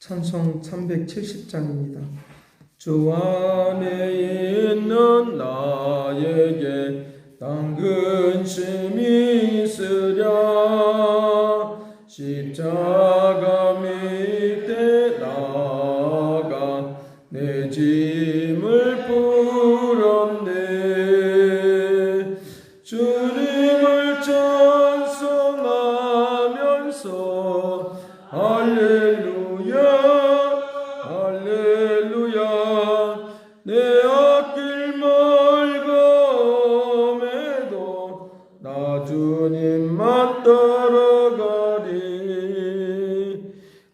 찬송 370장입니다. 주 안에 있는 나에게 딴 근심이 있으랴. 십자가 밑에 나아가 내 짐을 풀었네. 주님을 찬송하면서 할렐루야 할렐루야. 내 앞길 멀검에도 나 주님만 따라가리.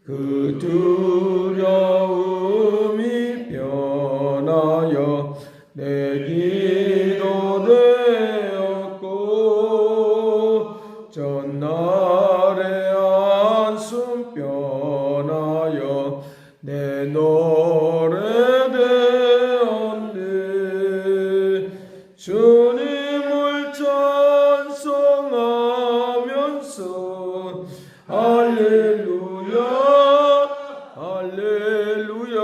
그 두려움이 변하여 내 기도 되었고, 전날의 한숨 변하여 내 노래 되었네. 주님을 찬송하면서 할렐루야 할렐루야.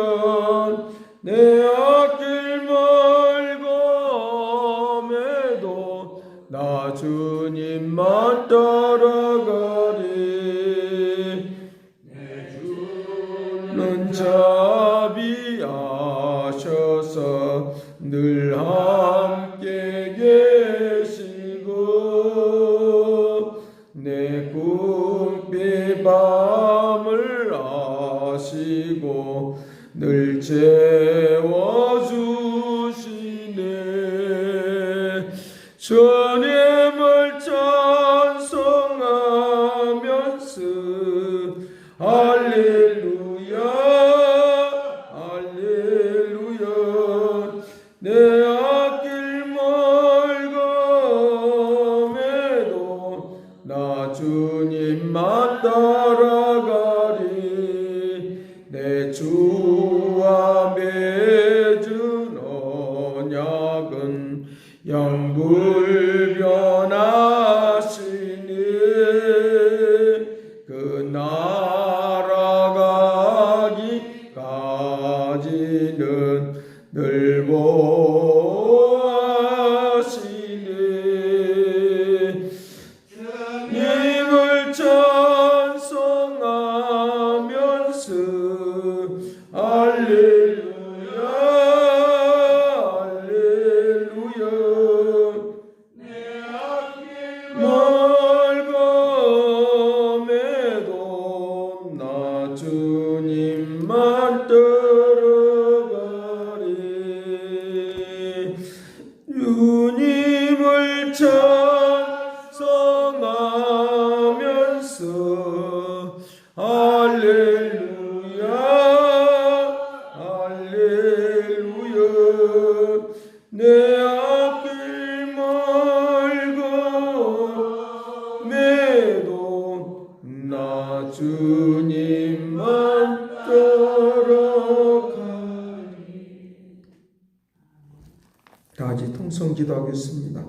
내 앞길 멀검에도 나 주님만 따라가리. 는 자비하셔서 늘 함께 계시고, 내 궁핍 밤을 아시고 늘 채워주시네. 주님을 찬송하면서 할렐루야 할렐루야. 내 앞길 멀검에도 나 주님만 따라가리. 내 주와 맺은 언약은 영불변하시니, 그 날아가기까지는 늘 보아시니. 주님을 찬송하면서 할렐루야 할렐루야. 내 앞길 멀검에도 나 주님만 따라가리. 주님을 찬송하면서 할렐루야 할렐루야. 내 앞길 멀검에도 나 주님만 따라가리. 다같이 통성 기도하겠습니다.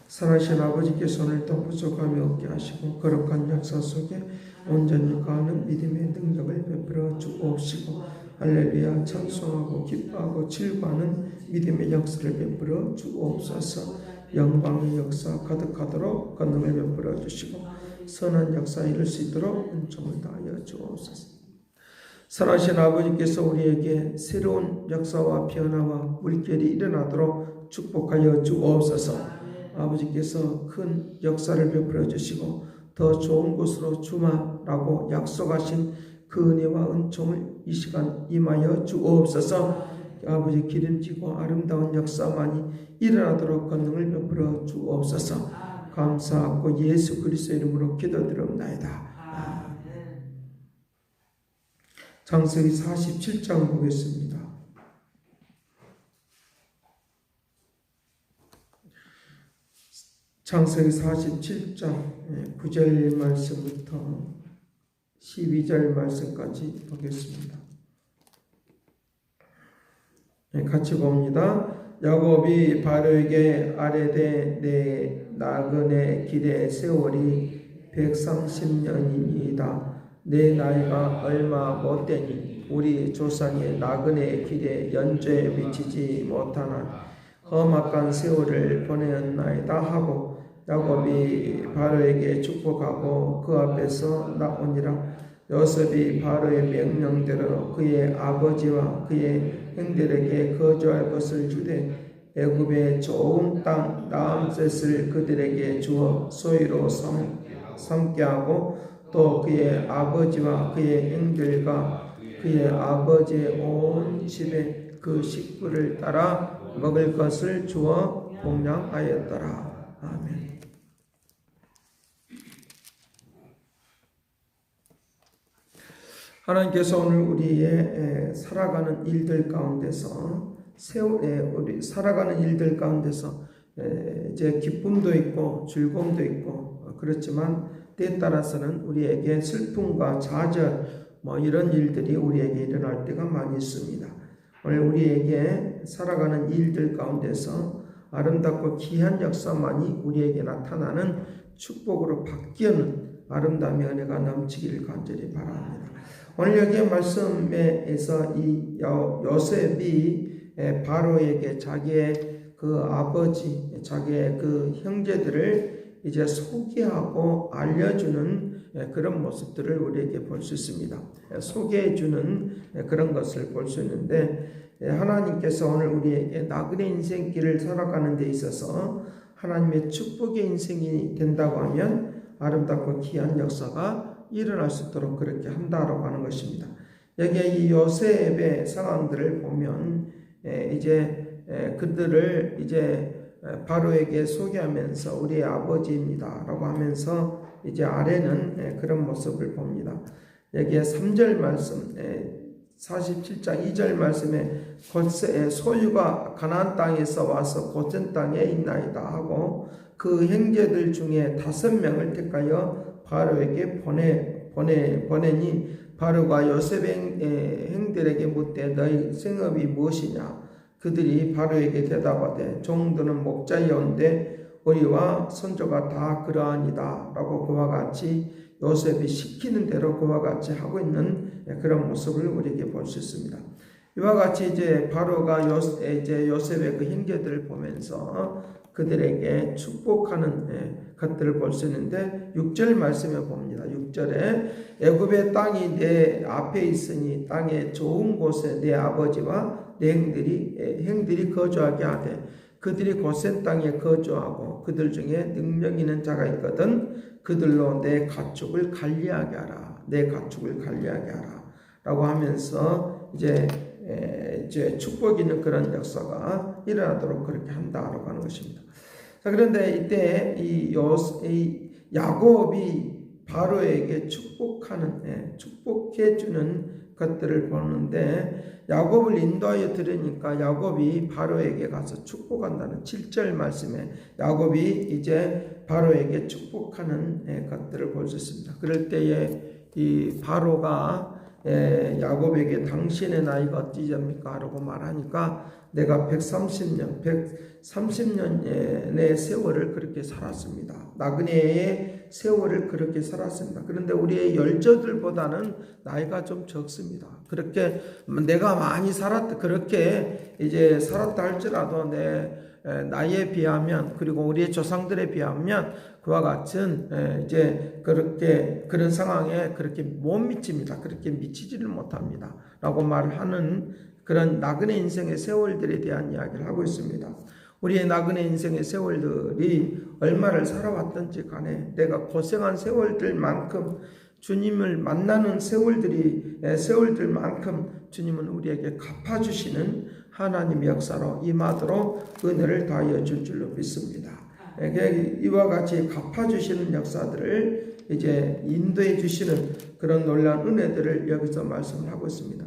살아계신 아버지께서 오늘도 부족함이 없게 하시고 거룩한 역사 속에 온전히 거하는 믿음의 능력을 베풀어 주옵시고, 할렐루야 찬송하고 기뻐하고 즐거워하는 믿음의 역사를 베풀어 주옵소서. 영광의 역사 가득하도록 권능을 베풀어 주시고, 선한 역사에 이룰 수 있도록 은총을 다하여 주옵소서. 살아계신 아버지께서 우리에게 새로운 역사와 변화와 물결이 일어나도록 축복하여 주옵소서. 아버지께서 큰 역사를 베풀어 주시고 더 좋은 곳으로 주마라고 약속하신 그 은혜와 은총을 이 시간 임하여 주옵소서. 아버지 기름지고 아름다운 역사만이 일어나도록 권능을 베풀어 주옵소서. 감사하고 예수 그리스도의 이름으로 기도드립나이다. 창세기 47장 보겠습니다. 창세기 47장 9절 말씀부터 12절 말씀까지 보겠습니다. 같이 봅니다. 야곱이 바로에게 아뢰되 내 나그네 길의 세월이 130년이니이다. 내 나이가 얼마 못되니 우리 조상의 나그네의 길에 연죄에 미치지 못하나 험악한 세월을 보내었나이다 하고 야곱이 바로에게 축복하고 그 앞에서 나오니라. 요셉이 바로의 명령대로 그의 아버지와 그의 형들에게 거주할 것을 주되 애굽의 좋은 땅 라암셋을 그들에게 주어 소유로 삼게 하고 또 그의 아버지와 그의 형들과 그의 아버지의 온 집에 그 식구를 따라 먹을 것을 주어 봉양하였더라. 아멘. 하나님께서 오늘 우리의 살아가는 일들 가운데서 우리 살아가는 일들 가운데서 이제 기쁨도 있고 즐거움도 있고 그렇지만 때에 따라서는 우리에게 슬픔과 좌절 이런 일들이 우리에게 일어날 때가 많이 있습니다. 오늘 우리에게 살아가는 일들 가운데서 아름답고 귀한 역사만이 우리에게 나타나는 축복으로 바뀌는 아름다움의 은혜가 넘치기를 간절히 바랍니다. 오늘 여기의 말씀에서 이 요셉이 바로에게 자기의 그 아버지, 자기의 그 형제들을 이제 소개하고 알려주는 그런 모습들을 우리에게 볼 수 있습니다. 소개해주는 그런 것을 볼 수 있는데 하나님께서 오늘 우리에게 나그네 인생길을 살아가는 데 있어서 하나님의 축복의 인생이 된다고 하면 아름답고 귀한 역사가 일어날 수 있도록 그렇게 한다라고 하는 것입니다. 여기에 이 요셉의 상황들을 보면 이제 그들을 이제 바로에게 소개하면서 우리의 아버지입니다라고 하면서 이제 아래는 그런 모습을 봅니다. 여기에 3절 말씀 47장 2절 말씀에 소유가 가나안 땅에서 와서 고센 땅에 있나이다 하고 그 형제들 중에 5명을 택하여 바로에게 보내니 바로가 요셉의 형들에게 묻되 너희 생업이 무엇이냐. 그들이 바로에게 대답하되 종들은 목자이온데 우리와 선조가 다 그러하니다 라고 그와 같이 요셉이 시키는 대로 그와 같이 하고 있는 그런 모습을 우리에게 볼 수 있습니다. 이와 같이 이제 바로가 요셉의 그 형제들을 보면서 그들에게 축복하는 것들을 볼 수 있는데 6절 말씀에 봅니다. 6절에 애굽의 땅이 내 앞에 있으니 땅의 좋은 곳에 내 아버지와 내 형들이 거주하게 하되 그들이 고센 땅에 거주하고 그들 중에 능력 있는 자가 있거든 그들로 내 가축을 관리하게 하라. 내 가축을 관리하게 하라. 라고 하면서 이제 축복 있는 그런 역사가 일어나도록 그렇게 한다라고 하는 것입니다. 자, 그런데 이때 이 야곱이 바로에게 축복해 주는 것들을 보는데 야곱을 인도하여 들으니까 야곱이 바로에게 가서 축복한다는 7절 말씀에 야곱이 이제 바로에게 축복하는 것들을 볼 수 있습니다. 그럴 때에 이 바로가 야곱에게 당신의 나이가 어찌 됩니까? 라고 말하니까 내가 130년의 세월을 그렇게 살았습니다. 나그네의 세월을 그렇게 살았습니다. 그런데 우리의 열조들보다는 나이가 좀 적습니다. 그렇게 내가 많이 그렇게 이제 살았다 할지라도 내 나이에 비하면 그리고 우리의 조상들에 비하면 그와 같은 이제 그런 상황에 그렇게 못 미칩니다. 그렇게 미치지를 못합니다. 라고 말하는 그런 나그네 인생의 세월들에 대한 이야기를 하고 있습니다. 우리의 나그네 인생의 세월들이 얼마를 살아왔든지 간에 내가 고생한 세월들만큼 주님을 만나는 세월들만큼 주님은 우리에게 갚아주시는 하나님의 역사로 임하도록 은혜를 다하여 줄 줄로 믿습니다. 이와 같이 갚아주시는 역사들을 이제 인도해 주시는 그런 놀라운 은혜들을 여기서 말씀을 하고 있습니다.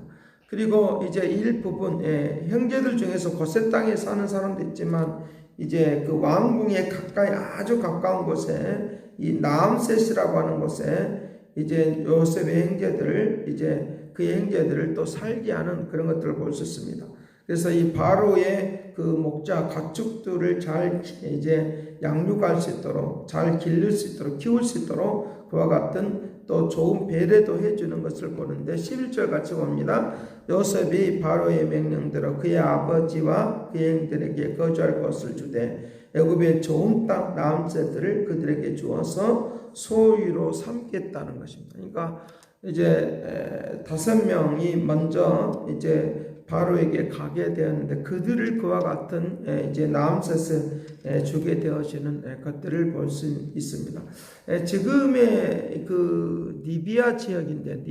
그리고 이제 일부분 형제들 중에서 고센 땅에 사는 사람도 있지만 이제 그 왕궁에 가까이 아주 가까운 곳에 이 나암셋이라고 하는 곳에 이제 요셉의 형제들을 이제 그 형제들을 또 살게 하는 그런 것들을 볼 수 있습니다. 그래서 이 바로의 그 목자 가축들을 잘 이제 양육할 수 있도록 잘 기를 수 있도록 키울 수 있도록 그와 같은 또 좋은 배려도 해주는 것을 보는데 11절 같이 봅니다. 요셉이 바로의 명령대로 그의 아버지와 그의 형들에게 거주할 것을 주되 애굽의 좋은 땅 라암새들을 그들에게 주어서 소유로 삼겠다는 것입니다. 그러니까 이제 5명이 먼저 이제 바로에게 가게 되었는데 그들을 그와 같은 이제 라암셋을 주게 되어지는 것들을 볼 수 있습니다. 지금의 그 리비아 지역인데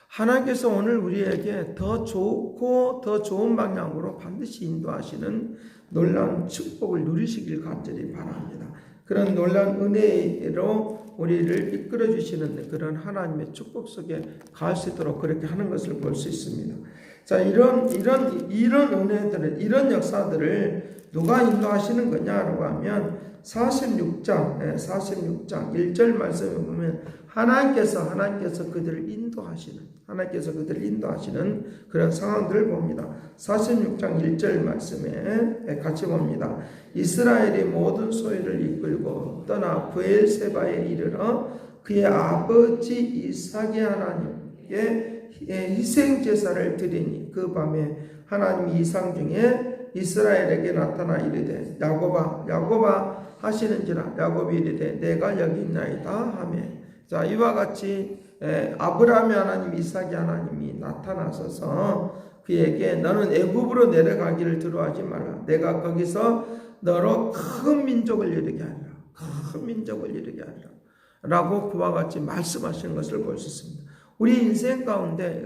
하나님께서 오늘 우리에게 더 좋고 더 좋은 방향으로 반드시 인도하시는 놀라운 축복을 누리시길 간절히 바랍니다. 그런 놀라운 은혜로 우리를 이끌어 주시는 그런 하나님의 축복 속에 갈 수 있도록 그렇게 하는 것을 볼 수 있습니다. 자, 이런 은혜들을, 이런 역사들을 누가 인도하시는 거냐라고 하면 46장 1절 말씀에 보면 하나님께서 그들을 인도하시는 그런 상황들을 봅니다. 46장 1절 말씀에 같이 봅니다. 이스라엘이 모든 소유를 이끌고 떠나 브엘세바에 이르러 그의 아버지 이삭의 하나님께 희생 제사를 드리니 그 밤에 하나님이 이상 중에 이스라엘에게 나타나 이르되 야곱아 하시는지라 야곱이 이르되 내가 여기 있나이다 하며. 자, 이와 같이 아브라함의 하나님 이삭의 하나님이 나타나셔서 그에게 너는 애굽으로 내려가기를 두려워하지 말라. 내가 거기서 너로 큰 민족을 이루게 하리라. 라고 그와 같이 말씀하시는 것을 볼 수 있습니다. 우리 인생 가운데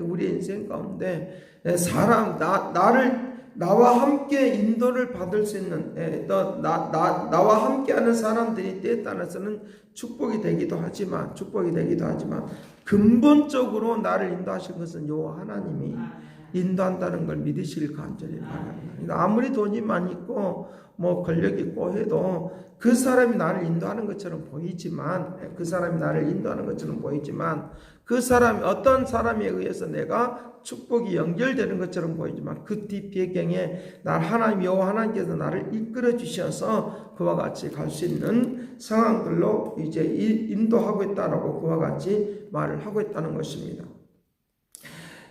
나와 함께 인도를 받을 수 있는 나와 함께하는 사람들이 때에 따라서는 축복이 되기도 하지만 근본적으로 나를 인도하신 것은 여호와 하나님이 인도한다는 걸 믿으시길 간절히 바랍니다. 아무리 돈이 많이 있고 뭐 권력 있고 해도 그 사람이 나를 인도하는 것처럼 보이지만 그 사람이 어떤 사람에 의해서 내가 축복이 연결되는 것처럼 보이지만 그 뒤 배경에 하나님 여호와 하나님께서 나를 이끌어 주셔서 그와 같이 갈 수 있는 상황들로 이제 인도하고 있다라고 그와 같이 말을 하고 있다는 것입니다.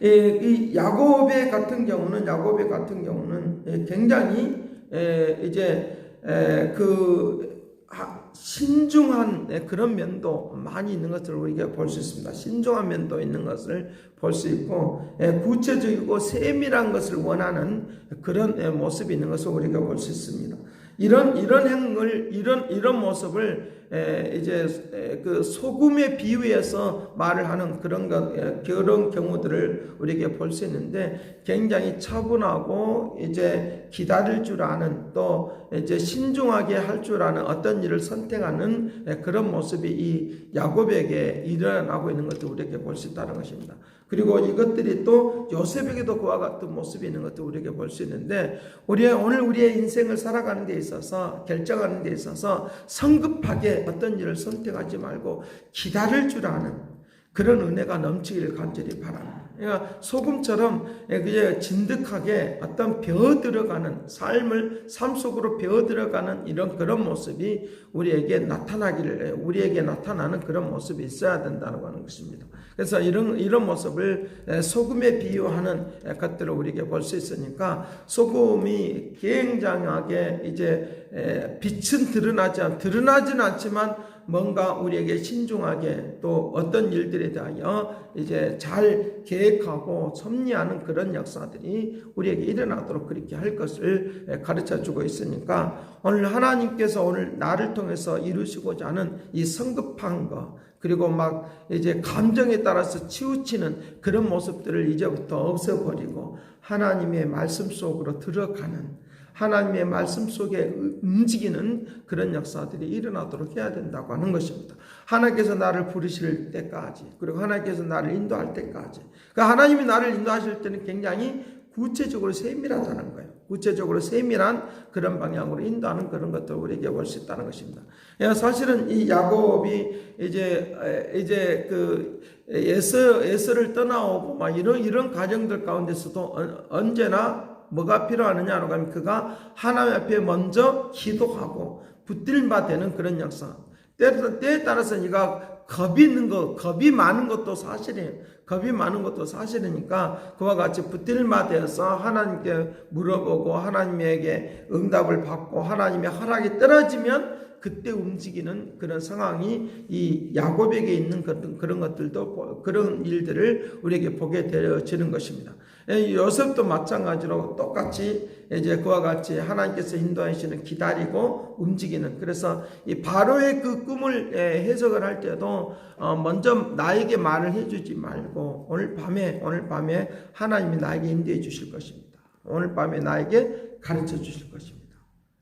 이 야곱의 같은 경우는 굉장히 신중한 그런 면도 많이 있는 것을 우리가 볼 수 있습니다. 신중한 면도 있는 것을 볼 수 있고 구체적이고 세밀한 것을 원하는 그런 모습이 있는 것을 우리가 볼 수 있습니다. 이런 모습을 이제 그 소금에 비유해서 말을 하는 그런 경우들을 우리에게 볼 수 있는데 굉장히 차분하고 이제 기다릴 줄 아는 또 이제 신중하게 할 줄 아는 어떤 일을 선택하는 그런 모습이 이 야곱에게 일어나고 있는 것도 우리에게 볼 수 있다는 것입니다. 그리고 이것들이 또 요셉에게도 그와 같은 모습이 있는 것도 우리에게 볼 수 있는데 오늘 우리의 인생을 살아가는 데 있어서 결정하는 데 있어서 성급하게 어떤 일을 선택하지 말고 기다릴 줄 아는 그런 은혜가 넘치기를 간절히 바랍니다. 그러니까 소금처럼 그냥 진득하게 어떤 배어 들어가는 삶 속으로 배어 들어가는 그런 모습이 우리에게 나타나는 그런 모습이 있어야 된다는 것입니다. 그래서 이런 모습을 소금에 비유하는 것들을 우리에게 볼 수 있으니까 소금이 굉장하게 이제 빛은 드러나지는 않지만 뭔가 우리에게 신중하게 또 어떤 일들에 대하여 이제 잘 계획하고 섭리하는 그런 역사들이 우리에게 일어나도록 그렇게 할 것을 가르쳐 주고 있으니까 오늘 하나님께서 오늘 나를 통해서 이루시고자 하는 이 성급한 것 그리고 막 이제 감정에 따라서 치우치는 그런 모습들을 이제부터 없애버리고 하나님의 말씀 속으로 들어가는 하나님의 말씀 속에 움직이는 그런 역사들이 일어나도록 해야 된다고 하는 것입니다. 하나님께서 나를 부르실 때까지 그리고 하나님께서 나를 인도할 때까지 그러니까 하나님이 나를 인도하실 때는 굉장히 구체적으로 세밀하다는 거예요. 구체적으로 세밀한 그런 방향으로 인도하는 그런 것들을 우리에게 볼 수 있다는 것입니다. 사실은 이 야곱이 이제 그 에서를 떠나오고 막 이런 과정들 가운데서도 언제나 뭐가 필요하느냐라고 하면 그가 하나님 앞에 먼저 기도하고 붙들바 되는 그런 역사. 때에 따라서 네가 겁이 많은 것도 사실이에요. 겁이 많은 것도 사실이니까 그와 같이 붙들마되어서 하나님께 물어보고 하나님에게 응답을 받고 하나님의 허락이 떨어지면 그때 움직이는 그런 상황이 이 야곱에게 있는 그런 것들도 그런 일들을 우리에게 보게 되어지는 것입니다. 요셉도 마찬가지로 똑같이 이제 그와 같이 하나님께서 인도하시는 기다리고 움직이는, 그래서 이 바로의 그 꿈을 해석을 할 때도 먼저 나에게 말을 해주지 말고 오늘 밤에 하나님이 나에게 인도해 주실 것입니다. 오늘 밤에 나에게 가르쳐 주실 것입니다.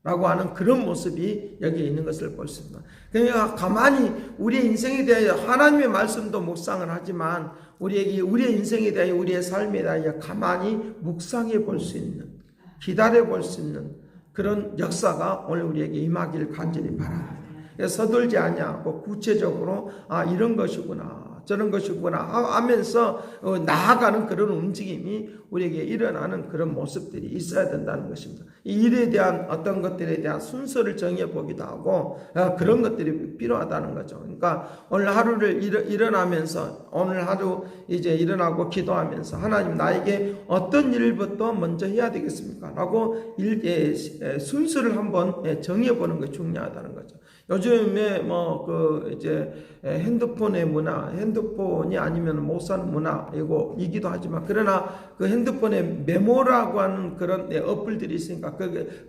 라고 하는 그런 모습이 여기에 있는 것을 볼 수 있습니다. 그러니까 가만히 우리의 인생에 대하여 하나님의 말씀도 묵상을 하지만 우리의 인생에 대하여 우리의 삶에 대하여 가만히 묵상해 볼 수 있는, 기다려 볼 수 있는 그런 역사가 오늘 우리에게 임하기를 간절히 바랍니다. 서둘지 아니하고 구체적으로 이런 것이구나 저런 것이구나 하면서 나아가는 그런 움직임이 우리에게 일어나는 그런 모습들이 있어야 된다는 것입니다. 이 일에 대한 어떤 것들에 대한 순서를 정해보기도 하고 그런 것들이 필요하다는 거죠. 그러니까 오늘 하루를 일어나면서 오늘 하루 이제 일어나고 기도하면서 하나님 나에게 어떤 일부터 먼저 해야 되겠습니까? 라고 순서를 한번 정해보는 것이 중요하다는 거죠. 요즘에 이제 핸드폰의 문화, 핸드폰이 아니면 못 사는 문화이기도 하지만, 그러나 그 핸드폰에 메모라고 하는 그런 어플들이 있으니까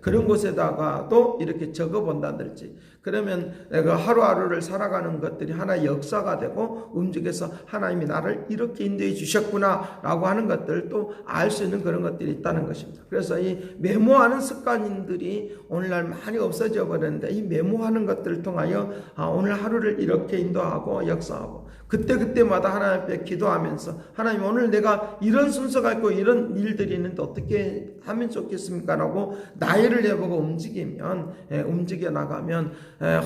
그런 곳에다가도 이렇게 적어 본다든지, 그러면 내가 하루하루를 살아가는 것들이 하나의 역사가 되고 움직여서 하나님이 나를 이렇게 인도해 주셨구나 라고 하는 것들도 알 수 있는 그런 것들이 있다는 것입니다. 그래서 이 메모하는 습관들이 오늘날 많이 없어져 버렸는데, 이 메모하는 것들을 통하여 오늘 하루를 이렇게 인도하고 역사하고 그때마다 하나님 앞에 기도하면서 하나님 오늘 내가 이런 순서가 있고 이런 일들이 있는데 어떻게 하면 좋겠습니까? 라고 나열을 해보고 움직여 나가면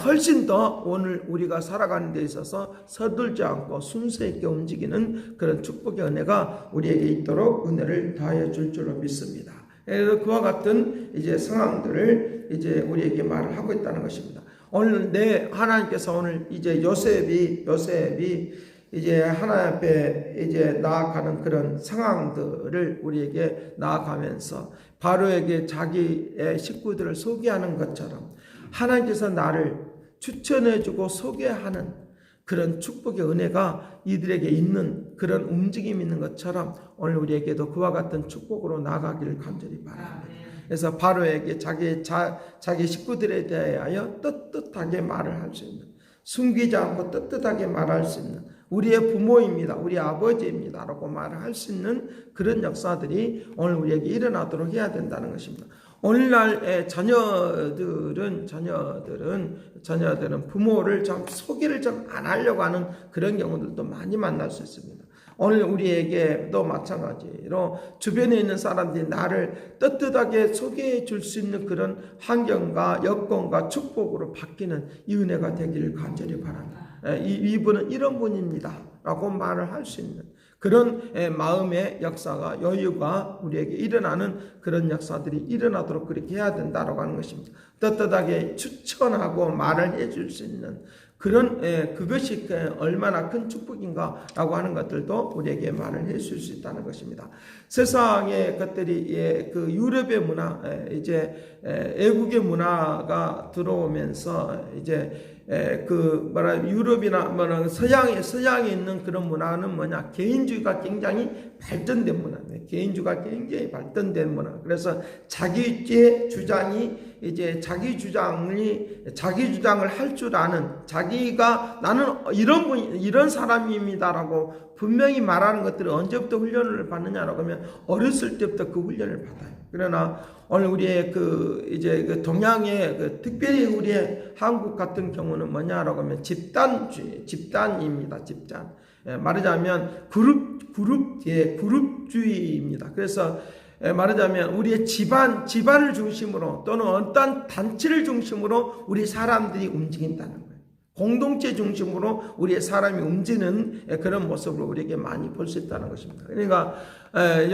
훨씬 더 오늘 우리가 살아가는 데 있어서 서둘지 않고 순서 있게 움직이는 그런 축복의 은혜가 우리에게 있도록 은혜를 더하여 줄 줄로 믿습니다. 그래서 그와 같은 이제 상황들을 이제 우리에게 말을 하고 있다는 것입니다. 오늘 하나님께서 오늘 이제 요셉이 이제 하나님 앞에 이제 나아가는 그런 상황들을 우리에게 나아가면서 바로에게 자기의 식구들을 소개하는 것처럼 하나님께서 나를 추천해주고 소개하는 그런 축복의 은혜가 이들에게 있는 그런 움직임이 있는 것처럼 오늘 우리에게도 그와 같은 축복으로 나아가기를 간절히 바랍니다. 그래서 바로에게 자기 식구들에 대하여 떳떳하게 말을 할 수 있는, 숨기지 않고 떳떳하게 말할 수 있는, 우리의 부모입니다, 우리 아버지입니다 라고 말을 할 수 있는 그런 역사들이 오늘 우리에게 일어나도록 해야 된다는 것입니다. 오늘날 자녀들은 부모를 좀 소개를 좀 안 하려고 하는 그런 경우들도 많이 만날 수 있습니다. 오늘 우리에게도 마찬가지로 주변에 있는 사람들이 나를 떳떳하게 소개해 줄 수 있는 그런 환경과 여건과 축복으로 바뀌는 이 은혜가 되기를 간절히 바랍니다. 이분은 이런 분입니다 라고 말을 할 수 있는 그런 마음의 역사가, 여유가 우리에게 일어나는 그런 역사들이 일어나도록 그렇게 해야 된다고 하는 것입니다. 떳떳하게 추천하고 말을 해줄 수 있는 그런 그것이 얼마나 큰 축복인가라고 하는 것들도 우리에게 말을 해줄 수 있다는 것입니다. 세상의 것들이 그 유럽의 문화, 이제 애국의 문화가 들어오면서 이제 유럽이나 서양에 있는 그런 문화는 뭐냐? 개인주의가 굉장히 발전된 문화입니다. 개인주의가 굉장히 발전된 문화. 그래서 자기 주장이 이제 자기 주장을 할 줄 아는, 자기가 나는 이런 사람입니다라고 분명히 말하는 것들을 언제부터 훈련을 받느냐라고 하면 어렸을 때부터 그 훈련을 받아요. 그러나 오늘 우리의 동양의 특별히 우리의 한국 같은 경우는 뭐냐라고 하면 집단입니다. 집단. 말하자면 그룹주의입니다. 그래서 말하자면 우리의 집안을 중심으로 또는 어떤 단체를 중심으로 우리 사람들이 움직인다는 거예요. 공동체 중심으로 우리의 사람이 움직이는 그런 모습을 우리에게 많이 볼 수 있다는 것입니다. 그러니까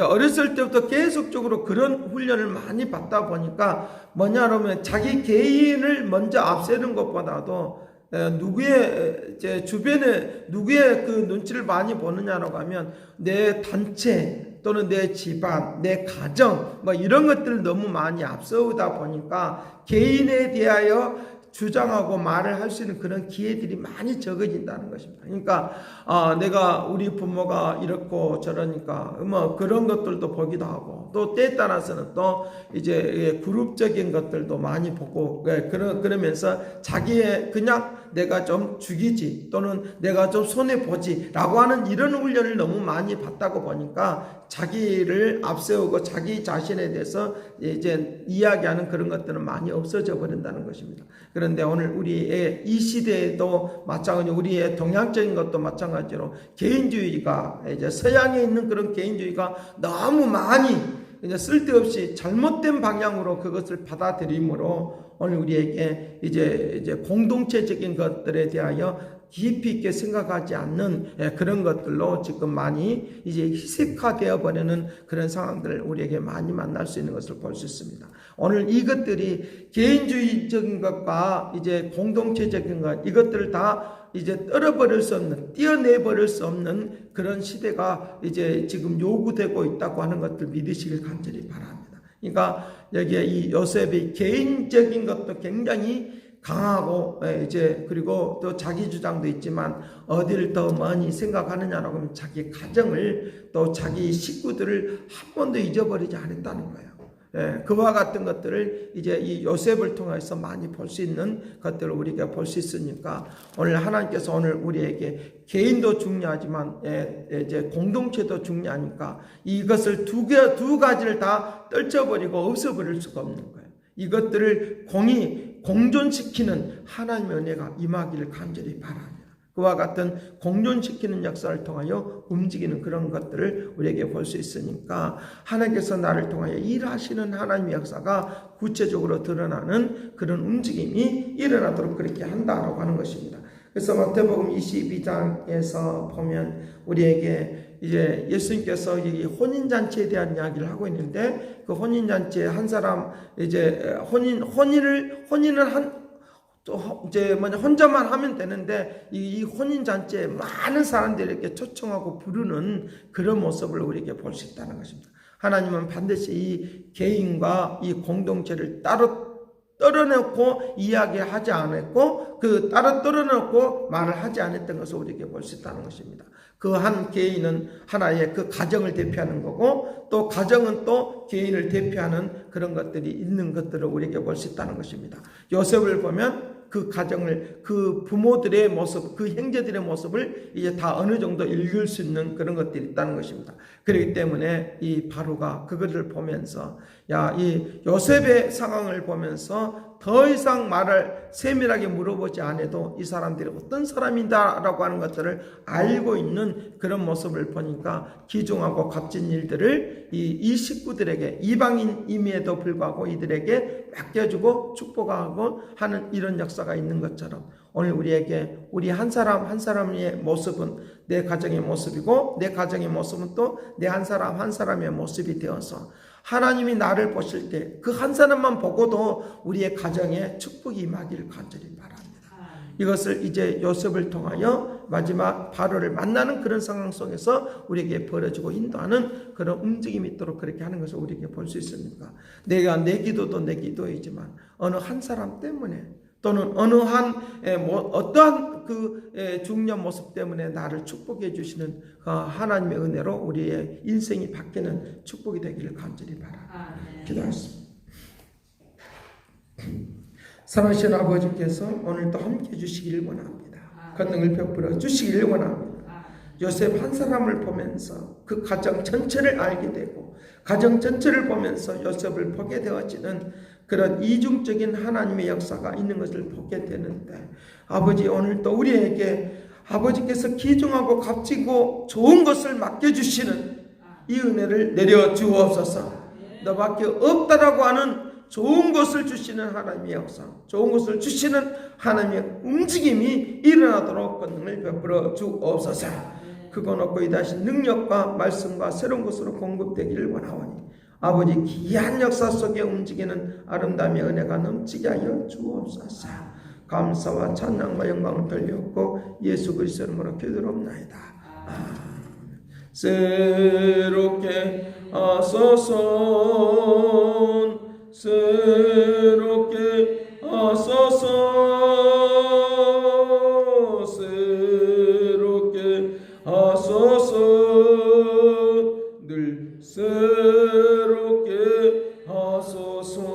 어렸을 때부터 계속적으로 그런 훈련을 많이 받다 보니까 뭐냐면 자기 개인을 먼저 앞세우는 것보다도 누구의 제 주변에 누구의 그 눈치를 많이 보느냐라고 하면 내 단체 또는 내 집안, 내 가정 뭐 이런 것들을 너무 많이 앞서다 보니까 개인에 대하여 주장하고 말을 할 수 있는 그런 기회들이 많이 적어진다는 것입니다. 그러니까 내가 우리 부모가 이렇고 저러니까 뭐 그런 것들도 보기도 하고 또 때에 따라서는 또 이제 그룹적인 것들도 많이 보고 그러면서 자기의 그냥 내가 좀 죽이지 또는 내가 좀 손해보지 라고 하는 이런 훈련을 너무 많이 받다고 보니까 자기를 앞세우고 자기 자신에 대해서 이제 이야기하는 그런 것들은 많이 없어져 버린다는 것입니다. 그런데 오늘 우리의 이 시대에도 마찬가지로 우리의 동양적인 것도 마찬가지로 개인주의가 이제 서양에 있는 그런 개인주의가 너무 많이 이제 쓸데없이 잘못된 방향으로 그것을 받아들이므로 오늘 우리에게 이제 공동체적인 것들에 대하여 깊이 있게 생각하지 않는 그런 것들로 지금 많이 이제 희색화되어 버리는 그런 상황들을 우리에게 많이 만날 수 있는 것을 볼 수 있습니다. 오늘 이것들이 개인주의적인 것과 이제 공동체적인 것 이것들을 다 이제 떨어버릴 수 없는, 떼어내버릴 수 없는 그런 시대가 이제 지금 요구되고 있다고 하는 것들 믿으시길 간절히 바랍니다. 그러니까 여기에 이 요셉의 개인적인 것도 굉장히 강하고 이제 그리고 또 자기 주장도 있지만 어디를 더 많이 생각하느냐라고 하면 자기 가정을 또 자기 식구들을 한 번도 잊어버리지 않았다는 거예요. 그와 같은 것들을 이제 이 요셉을 통해서 많이 볼 수 있는 것들을 우리가 볼 수 있으니까 오늘 하나님께서 오늘 우리에게 개인도 중요하지만 이제 공동체도 중요하니까 이것을 두 가지를 다 떨쳐버리고 없애버릴 수가 없는 거예요. 이것들을 공존시키는 하나님의 은혜가 임하기를 간절히 바랍니다. 그와 같은 공존시키는 역사를 통하여 움직이는 그런 것들을 우리에게 볼 수 있으니까 하나님께서 나를 통하여 일하시는 하나님의 역사가 구체적으로 드러나는 그런 움직임이 일어나도록 그렇게 한다라고 하는 것입니다. 그래서 마태복음 22장에서 보면 우리에게 이제 예수님께서 이 혼인잔치에 대한 이야기를 하고 있는데 그 혼인잔치에 한 사람 이제 혼인을 이제 혼자만 하면 되는데 이 혼인잔치에 많은 사람들이 이렇게 초청하고 부르는 그런 모습을 우리에게 볼 수 있다는 것입니다. 하나님은 반드시 이 개인과 이 공동체를 따로 떨어놓고 이야기하지 않았고 따로 떨어놓고 말을 하지 않았던 것을 우리에게 볼 수 있다는 것입니다. 그 한 개인은 하나의 그 가정을 대표하는 거고 또 가정은 또 개인을 대표하는 그런 것들이 있는 것들을 우리에게 볼 수 있다는 것입니다. 요셉을 보면 그 가정을 그 부모들의 모습 그 형제들의 모습을 이제 다 어느 정도 읽을 수 있는 그런 것들이 있다는 것입니다. 그렇기 때문에 이 바로가 그것을 보면서 이 요셉의 상황을 보면서 더 이상 말을 세밀하게 물어보지 않아도 이 사람들이 어떤 사람이다라고 하는 것들을 알고 있는 그런 모습을 보니까 기중하고 값진 일들을 이 식구들에게 이방인임에도 불구하고 이들에게 맡겨주고 축복하고 하는 이런 역사가 있는 것처럼 오늘 우리에게 우리 한 사람 한 사람의 모습은 내 가정의 모습이고 내 가정의 모습은 또 내 한 사람 한 사람의 모습이 되어서 하나님이 나를 보실 때 그 한 사람만 보고도 우리의 가정에 축복이 임하기를 간절히 바랍니다. 이것을 이제 요셉을 통하여 마지막 바로를 만나는 그런 상황 속에서 우리에게 벌어지고 인도하는 그런 움직임이 있도록 그렇게 하는 것을 우리에게 볼 수 있습니까? 내가 내 기도도 내 기도이지만 어느 한 사람 때문에 또는 어느 어떠한 그 중요한 모습 때문에 나를 축복해 주시는 하나님의 은혜로 우리의 인생이 바뀌는 축복이 되기를 간절히 바랍니다. 기도하겠습니다. 사랑하시는 아버지께서 오늘도 함께 해주시기를 원합니다. 권능을 베풀어 주시기를 원합니다. 요셉 한 사람을 보면서 그 가정 전체를 알게 되고 가정 전체를 보면서 요셉을 보게 되어지는 그런 이중적인 하나님의 역사가 있는 것을 보게 되는데 아버지 오늘도 우리에게 아버지께서 귀중하고 값지고 좋은 것을 맡겨주시는 이 은혜를 내려주옵소서. 너밖에 없다라고 하는 좋은 것을 주시는 하나님의 역사, 좋은 것을 주시는 하나님의 움직임이 일어나도록 권능을 베풀어 주옵소서. 그건 없고 이 다시 능력과 말씀과 새로운 것으로 공급되기를 원하오니 아버지 귀한 역사 속에 움직이는 아름다움의 은혜가 넘치게 하여 주옵소서. 감사와 찬양과 영광을 돌렸고 예수 그리스도 이름으로 기도합나이다. 새롭게 하소서 새롭게 하소서 새롭게 하소서 늘 새롭게 하소서.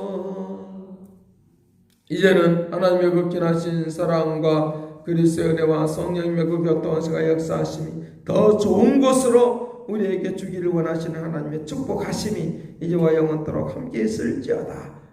이제는 하나님의 그 기나신 사랑과 그리스도의 은혜와 성령님의 그 교통하시가 역사하심이 더 좋은 것으로 우리에게 주기를 원하시는 하나님의 축복하심이 이제와 영원토록 함께 있을지어다.